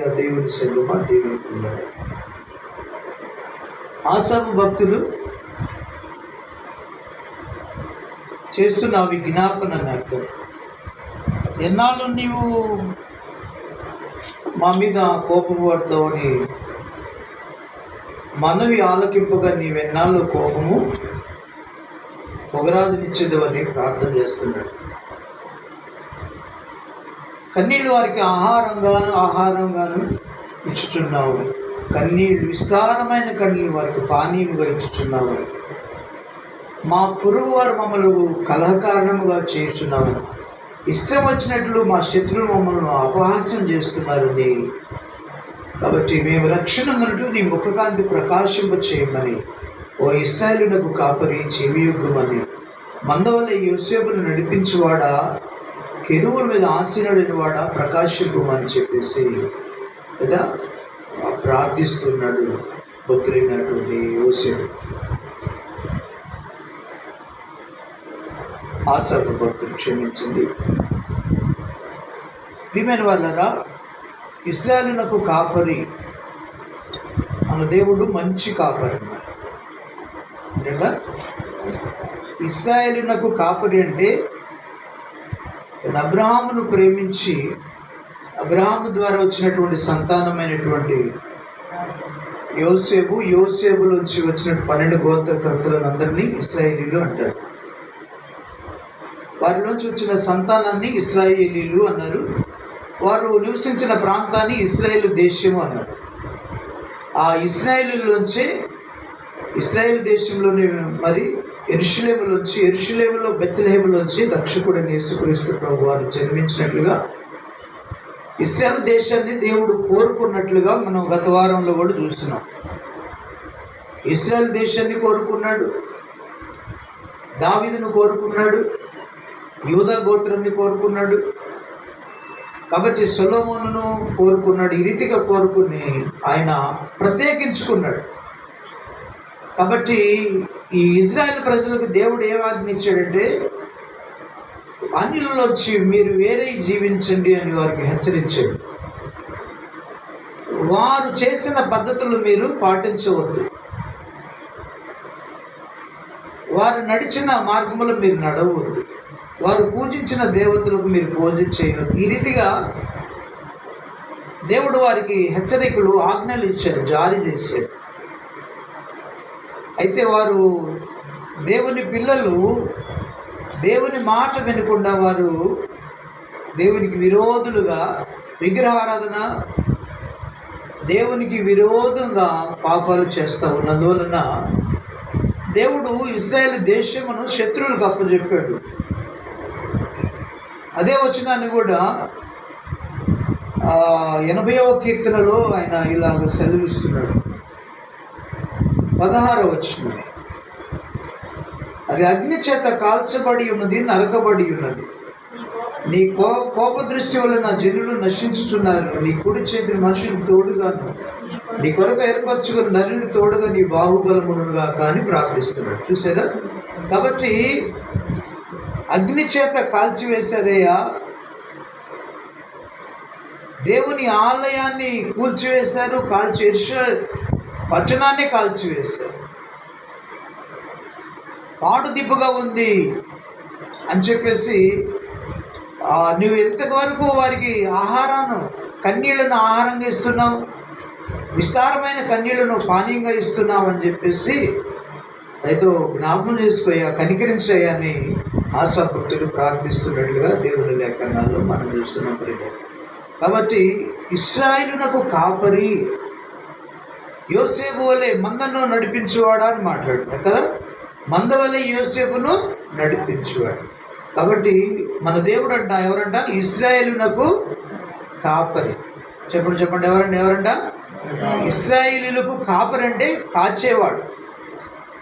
దేవుని సెల్వమా, దేవుని పిల్లలు. ఆసాపు భక్తులు చేస్తున్న విజ్ఞాపన అర్థం, ఎన్నాళ్ళు నీవు మా మీద కోపము పడతావు అని మనవి ఆలకింపగా నీవెన్నాళ్ళు కోపము పొగరాజునిచ్చేదవని ప్రార్థన చేస్తున్నాడు. కన్నీళ్ళు వారికి ఆహారంగాను ఇచ్చుచున్నావు. కన్నీళ్ళు, విస్తారమైన కన్నీళ్ళు వారికి పానీయముగా ఇచ్చుచున్నావు. మా పొరుగు వారు మమ్మల్ని కలహకారణముగా చేర్చున్నామని, ఇష్టం వచ్చినట్లు మా శత్రువులు మమ్మల్ని అపహాస్యం చేస్తున్నారని. కాబట్టి మేము రక్షణ ఉన్నట్టు నీ ముఖకాంతి ప్రకాశింప చేయమని, ఓ ఇశ్రాయేలునకు కాపరి చెవియొగ్గమని, మందవల్ల యోసేపును నడిపించువాడా, కెరూవుల మీద ఆసీనుడైన వాడా ప్రకాశింపమని చెప్పేసి కదా ప్రార్థిస్తున్నాడు భక్తుడైనటువంటి యోసేపు. ఆసాపు భక్తుడు క్షమించింది. ప్రియమైన వాళ్ళరా, ఇశ్రాయేలునకు కాపరి మన దేవుడు మంచి కాపరి అన్నమాట. ఇశ్రాయేలునకు కాపరి అంటే అబ్రహామును ప్రేమించి అబ్రహాము ద్వారా వచ్చినటువంటి సంతానమైనటువంటి యోసేపులోంచి వచ్చిన 12 గోత్రకర్తలను అందరినీ ఇశ్రాయేలీలు అంటారు. వారిలోంచి వచ్చిన సంతానాన్ని ఇశ్రాయేలీలు అన్నారు. వారు నివసించిన ప్రాంతాన్ని ఇశ్రాయేలు దేశము అన్నారు. ఆ ఇశ్రాయేలులోంచే ఇశ్రాయేల్ దేశంలోని మరి ఎరుషలేములో బెత్లెహేములోంచి రక్షకుడైన యేసుక్రీస్తు ప్రభు వారు జన్మించినట్లుగా ఇశ్రాయేల్ దేశాన్ని దేవుడు కోరుకున్నట్లుగా మనం గత వారంలో కూడా చూస్తున్నాం. ఇశ్రాయేల్ దేశాన్ని కోరుకున్నాడు, దావీదును కోరుకున్నాడు, యూదా గోత్రాన్ని కోరుకున్నాడు. కాబట్టి సొలొమోనును కోరుకున్నాడు. ఈ రీతిగా కోరుకుని ఆయన ప్రత్యేకించుకున్నాడు. కాబట్టి ఈ ఇజ్రాయెల్ ప్రజలకు దేవుడు ఏం ఆజ్ఞించాడంటే, అన్యులలోంచి మీరు వేరే జీవించండి అని వారికి హెచ్చరించాడు. వారు చేసిన పద్ధతులు మీరు పాటించవద్దు, వారు నడిచిన మార్గంలో మీరు నడవద్దు, వారు పూజించిన దేవతలకు మీరు పూజ చేయవద్దు. ఈ రీతిగా దేవుడు వారికి హెచ్చరికలు, ఆజ్ఞలు ఇచ్చాడు, జారీ చేశాడు. అయితే వారు దేవుని పిల్లలు దేవుని మాట వినకుండా వారు దేవునికి విరోధులుగా విగ్రహారాధన, దేవునికి విరోధంగా పాపాలు చేస్తూ ఉన్నందువలన దేవుడు ఇశ్రాయేలు దేశమును శత్రువులకు అప్పచెప్పాడు. అదే వచనాన్ని కూడా 80వ కీర్తనలో ఆయన ఇలాగ సెలవిస్తున్నాడు. 16వ వచనం, అది అగ్ని చేత కాల్చబడి ఉన్నది, నరకబడి ఉన్నది. నీ కోపదృష్టి వలన జనులు నశించుచున్నారు. నీ కుడి చేతిని మనుషులు తోడుగాను, నీ కొరకు ఏర్పరచుకుని నరుని తోడుగా నీ బాహుబలమునుగా కానీ ప్రార్థిస్తున్నాడు. చూసారా? కాబట్టి అగ్ని చేత కాల్చివేశారయ్యా, దేవుని ఆలయాన్ని కూల్చివేశారు, పట్టణాన్ని కాల్చివేశారు. పాడుదిబ్బగా ఉంది అని చెప్పేసి నువ్వు ఎంతవరకు వారికి కన్నీళ్లను ఆహారంగా ఇస్తున్నావు, విస్తారమైన కన్నీళ్లను పానీయంగా ఇస్తున్నావు అని చెప్పేసి అయితే జ్ఞాపకం చేసుకోయా, కనికరించాయా అని ఆశాభక్తులు ప్రార్థిస్తున్నట్లుగా దేవుని లేఖనాల్లో మనం చూస్తున్నాం. కాబట్టి ఇశ్రాయేలునకు కాపరి యోసేపు వలె మందను నడిపించేవాడా అని మాట్లాడుతున్నాడు కదా. మంద వలె యోసేపును నడిపించేవాడు. కాబట్టి మన దేవుడు ఎవరంట? ఇశ్రాయేలునకు కాపరి. చెప్పండి ఎవరంట? ఇశ్రాయేలీలకు కాపరి అంటే కాచేవాడు.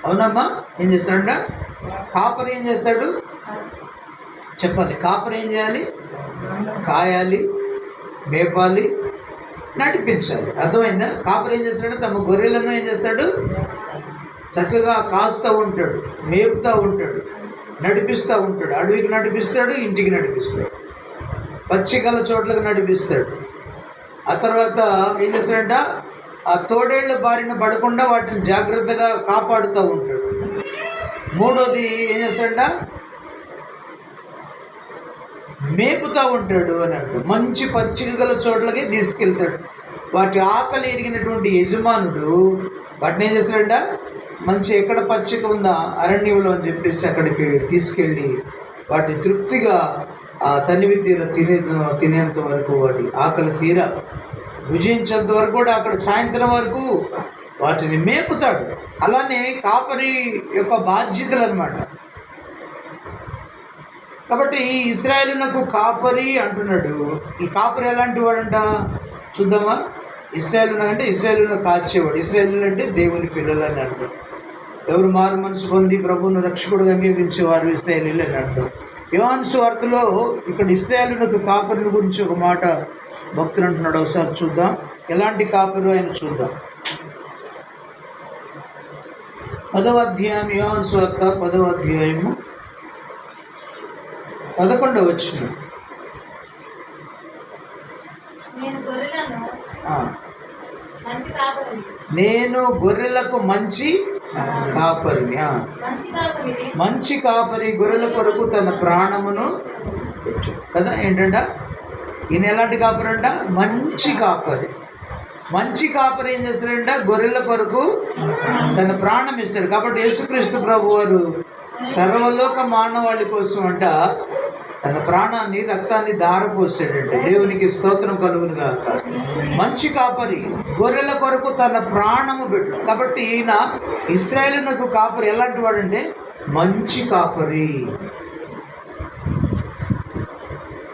అవునమ్మా? ఏం చేస్తాడంట కాపరి? ఏం చేస్తాడు చెప్పాలి. కాపరి ఏం చేయాలి? కాయాలి, మేపాలి, నడిపించాలి. అర్థమైందా? కాపరి ఏం చేస్తాడు? తమ గొర్రెలను ఏం చేస్తాడు? చక్కగా కాస్తూ ఉంటాడు, మేపుతూ ఉంటాడు, నడిపిస్తూ ఉంటాడు. అడవికి నడిపిస్తాడు, ఇంటికి నడిపిస్తాడు, పచ్చికల చోట్లకు నడిపిస్తాడు. ఆ తర్వాత ఏం చేస్తాడంట, ఆ తోడేళ్ల బారిన పడకుండా వాటిని జాగ్రత్తగా కాపాడుతూ ఉంటాడు. మూడోది ఏం చేస్తాడంట, మేపుతూ ఉంటాడు అని అర్థం. మంచి పచ్చిక గల చోట్లకి తీసుకెళ్తాడు. వాటి ఆకలి ఎరిగినటువంటి యజమానుడు వాటిని ఏం చేస్తాడంట, మంచి ఎక్కడ పచ్చిక ఉందా అరణ్యంలో అని చెప్పేసి అక్కడికి తీసుకెళ్ళి వాటిని తృప్తిగా ఆ తనివి తినేంత వరకు, వాటి ఆకలి భుజించేంత వరకు కూడా అక్కడ సాయంత్రం వరకు వాటిని మేపుతాడు. అలానే కాపరి యొక్క బాధ్యతలు అన్నమాట. కాబట్టి ఇశ్రాయేలునకు కాపరి అంటున్నాడు. ఈ కాపరి ఎలాంటి వాడంట చూద్దామా. ఇశ్రాయేలు అంటే ఇశ్రాయేలును కాచేవాడు. ఇశ్రాయేలు అంటే దేవుని పిల్లలు అని అర్థం. ఎవరు మారు మనసు పొంది ప్రభువును రక్షకుడుగా అంగీకరించేవారు ఇశ్రాయేలీలు అని అర్థం. యోహాను సువార్తలో ఇక్కడ ఇశ్రాయేలునకు కాపరిని గురించి ఒక మాట భక్తులు అంటున్నాడు. ఒకసారి చూద్దాం, ఎలాంటి కాపరు ఆయన చూద్దాం. 10వ అధ్యాయం, యోహాను సువార్త 10వ అధ్యాయము 11వ వచనం. నేను గొర్రెలకు మంచి కాపరిని. మంచి కాపరి గొర్రెల కొరకు తన ప్రాణమును కదా. ఏంటంట ఈయన ఎలాంటి కాపరి అంట, మంచి కాపరి. మంచి కాపరి ఏం చేస్తాడంట, గొర్రెల కొరకు తన ప్రాణం ఇస్తాడు. కాబట్టి యేసుక్రీస్తు ప్రభు వారు సర్వలోక మానవాళి కోసం అంట తన ప్రాణాన్ని, రక్తాన్ని ధారపోసాడంటే. దేవునికి స్తోత్రం కలుగును గాక. మంచి కాపరి గొర్రెల కొరకు తన ప్రాణము పెట్టు. కాబట్టి ఈయన ఇశ్రాయేలునకు కాపరి ఎలాంటి వాడంటే మంచి కాపరి.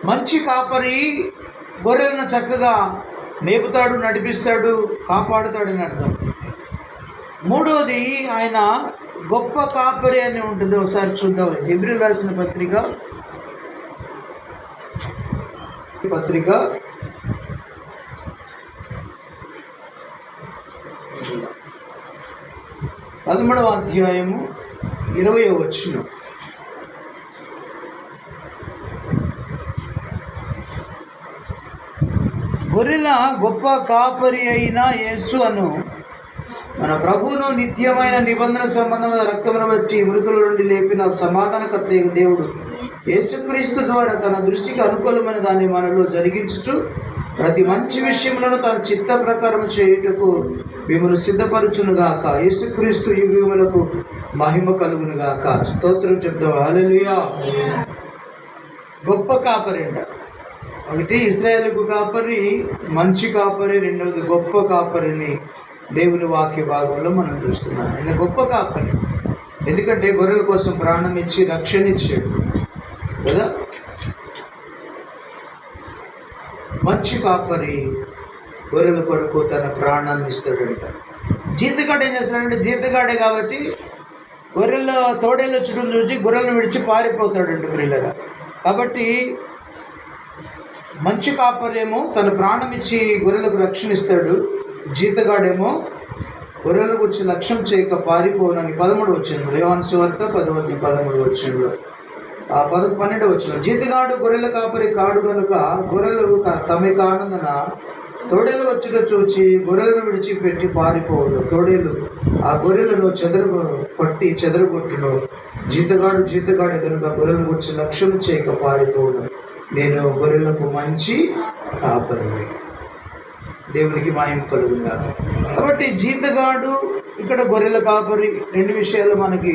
మంచి కాపరి గొర్రెలను చక్కగా మేపుతాడు, నడిపిస్తాడు, కాపాడుతాడని అర్థం. మూడవది ఆయన గొప్ప కాపరి అని ఉంటుంది. ఒకసారి చూద్దాం. హెబ్రీయులకు రాసిన పత్రిక 13వ అధ్యాయము 20వ వచనం. గొర్రెల గొప్ప కాపరి అయిన యేసు అను మన ప్రభువును నిత్యమైన నిబంధన సంబంధమైన రక్తమును బట్టి మృతుల నుండి లేపిన సమాధానకర్త దేవుడు యేసుక్రీస్తు ద్వారా తన దృష్టికి అనుకూలమైన దాన్ని మనలో జరిగించుచు ప్రతి మంచి విషయములను తన చిత్త ప్రకారం చేయుటకు మిమ్మల్ని సిద్ధపరచునుగాక. యేసుక్రీస్తు యుగములకు మహిమ కలుగునుగాక. స్తోత్రం చెప్తాం. హల్లెలూయా. గొప్ప కాపరి అంట. ఒకటి ఇశ్రాయేలుకు కాపరి, మంచి కాపరి. రెండవది గొప్ప కాపరిని దేవుని వాక్య భాగంలో మనం చూస్తున్నాం. ఆయన గొప్ప కాపరి ఎందుకంటే గొర్రెల కోసం ప్రాణం ఇచ్చి రక్షణ ఇచ్చాడు కదా. మంచి కాపరి గొర్రెల కొరకు తన ప్రాణాన్ని ఇస్తాడంట. జీతగాడు ఏం చేస్తాడంటే, జీతగాడే కాబట్టి గొర్రెల తోడేళ్ళ చుట్టూ చూసి గొర్రెలను విడిచి పారిపోతాడంట పిల్లగా. కాబట్టి మంచి కాపరేమో తన ప్రాణం ఇచ్చి గొర్రెలకు రక్షణ ఇస్తాడు. జీతగాడేమో గొర్రెల గురించి లక్ష్యం చేయక పారిపోనని 13 వచనంలో, యోహాను సువార్త 10:13 వచనంలో, 12 వచనంలో, జీతగాడు గొర్రెల కాపరి కాడు కనుక గొర్రెలు తమ కానందున తోడేలు వచ్చుట చూచి గొర్రెలను విడిచిపెట్టి పారిపోవును. తోడేలు ఆ గొర్రెలను చెదరగొట్టును. జీతగాడే కనుక గొర్రెల గురించి లక్ష్యం చేయక పారిపోవును. నేను గొర్రెలకు మంచి కాపరిని. దేవునికి మహిమ కలుగుగా. కాబట్టి జీతగాడు ఇక్కడ గొర్రెల కాపరి, రెండు విషయాలు మనకి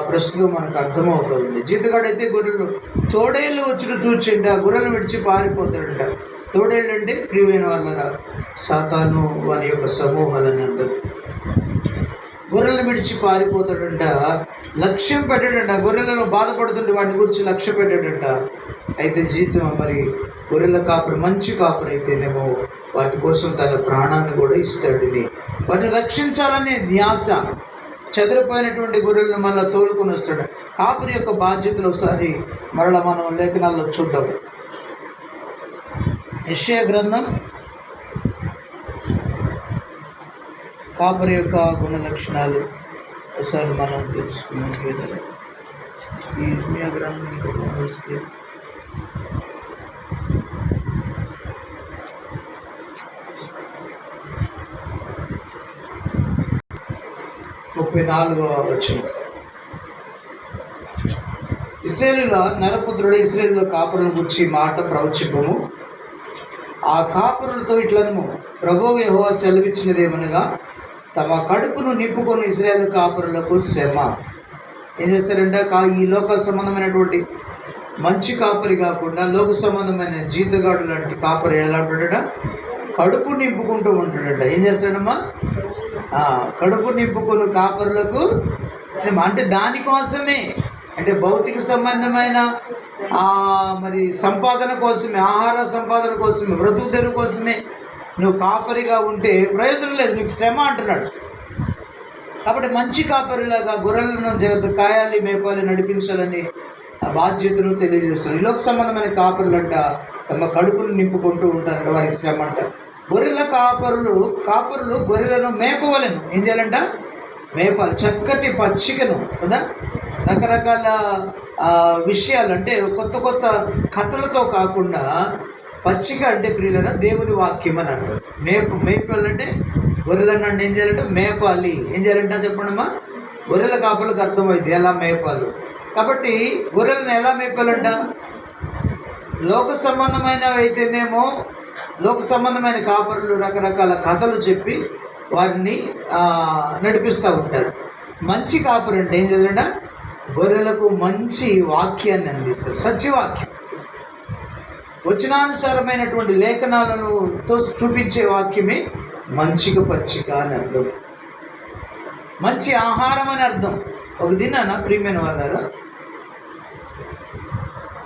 ప్రస్తుతం మనకు అర్థమవుతుంది. జీతగాడు అయితే గొర్రెలు తోడేళ్ళు వచ్చి చూచింట గొర్రెలను విడిచి పారిపోతాడంట. తోడేళ్ళు అంటే ప్రియమైన వాళ్ళ సాతాను వారి యొక్క సమూహాలని అందరూ. గొర్రెలను విడిచి పారిపోతాడంట, లక్ష్యం పెట్టాడంట. గొర్రెలను బాధపడుతుంటే వాటి గురించి లక్ష్యం పెట్టాడంట. అయితే జీతం మరి గొర్రెల కాపరి మంచి కాపరి అయితేనేమో వాటి కోసం తన ప్రాణాన్ని కూడా ఇస్తాడు. వాటిని రక్షించాలనే ధ్యాస. చెదిరిపోయినటువంటి గొర్రెలను మళ్ళీ తోలుకొని వస్తాడు. కాపరి యొక్క బాధ్యతలు ఒకసారి మరలా మనం లేఖనాల్లో చూద్దాం. యెషయా గ్రంథం కాపరి యొక్క గుణ లక్షణాలు ఒకసారి మనం తెలుసుకున్నాం. ఈ ఇర్మియా గ్రంథం ఇంకా 34వ వచనం. ఇశ్రాయేలుల నరపుత్రుడు ఇశ్రాయేలుల కాపురుల గురించి మాట ప్రవచింపము. ఆ కాపురులతో ఇట్లను, ప్రభువు యెహోవా సెలవిచ్చినదేమనగా, తమ కడుపును నింపుకొని ఇశ్రాయేలు కాపురులకు శ్రమ. ఏం చేస్తారంటే ఈ లోక సంబంధమైనటువంటి మంచి కాపరి కాకుండా లోక సంబంధమైన జీతగాడు లాంటి కాపరి ఎలా ఉంటాడట, కడుపు నింపుకుంటూ ఉంటాడట. ఏం చేస్తాడమ్మా, కడుపు నింపుకుని కాపరులకు శ్రమ. అంటే దానికోసమే, అంటే భౌతిక సంబంధమైన మరి సంపాదన కోసమే, ఆహార సంపాదన కోసమే, బ్రతుకు తెరువు కోసమే నువ్వు కాపరిగా ఉంటే ప్రయోజనం లేదు, నీకు శ్రమ అంటున్నాడు. కాబట్టి మంచి కాపరిలాగా గొర్రెలను కాయాలి, మేపాలి, నడిపించాలని బాధ్యతను తెలియజేస్తారు. లోక సంబంధమైన కాపరులంట తమ కడుపును నింపుకుంటూ ఉంటారంట, వారికి శ్రమ అంట. గొర్రెల కాపరులు గొర్రెలను మేపవలను. ఏం చేయాలంట, మేపాలి. చక్కటి పచ్చికను కదా, రకరకాల విషయాలు, అంటే కొత్త కొత్త కథలతో కాకుండా పచ్చిక అంటే ప్రియులైన దేవుని వాక్యం అని అంటారు. మేపాలంటే గొర్రెలను అంటే ఏం చేయాలంటే మేపాలి. ఏం చేయాలంటే చెప్పండమ్మా, గొర్రెల కాపర్లకు అర్థమైంది ఎలా మేపాలి. కాబట్టి గొర్రెలను ఎలా మేపాలంట, లోక సంబంధమైనవి అయితేనేమో లోక సంబంధమైన కాపరులు రకరకాల కథలు చెప్పి వారిని నడిపిస్తూ ఉంటారు. మంచి కాపరు అంటే ఏం చేయాలంట, గొర్రెలకు మంచి వాక్యాన్ని అందిస్తారు, సత్యవాక్యం, వచనానుసారమైనటువంటి లేఖనాలను చూపించే వాక్యమే మంచిగా పచ్చిక అని అర్థం, మంచి ఆహారం అని అర్థం. ఒక దినాన ప్రియమైన వాళ్ళారా,